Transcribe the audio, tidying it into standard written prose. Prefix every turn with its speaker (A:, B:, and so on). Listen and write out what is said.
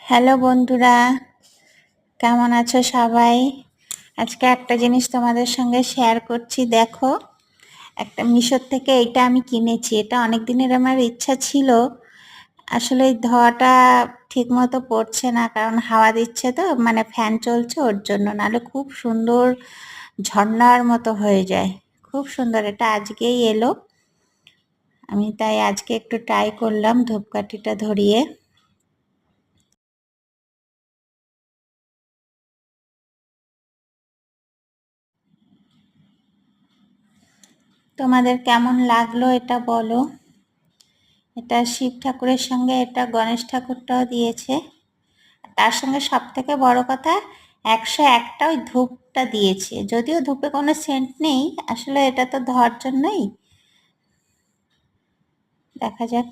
A: Hello বন্ধুরা, কেমন আছো সবাই? আজকে একটা জিনিস তোমাদের সঙ্গে শেয়ার করছি। দেখো, একটা মিশোর থেকে এটা আমি কিনেছি। এটা অনেক দিনের আমার ইচ্ছা ছিল। আসলে এই ধোয়াটা ঠিক মতো পড়ছে না, কারণ হাওয়া দিচ্ছে তো, মানে ফ্যান চলছে ওর জন্য। নাহলে খুব সুন্দর ঝর্ণার মতো হয়ে যায়, খুব সুন্দর। এটা আজকেই এলো, আমি তাই আজকে একটু ট্রাই করলাম ধূপকাঠিটা ধরিয়ে। তোমাদের কেমন লাগলো এটা বলো। এটা শিব ঠাকুরের সঙ্গে এটা গণেশ ঠাকুরটাও দিয়েছে। তার সঙ্গে সব থেকে বড় কথা, 101টা ওই ধূপটা দিয়েছে। যদিও ধূপে কোনো সেন্ট নেই, আসলে এটা তো ধোয়ার জন্যই। দেখা যাক।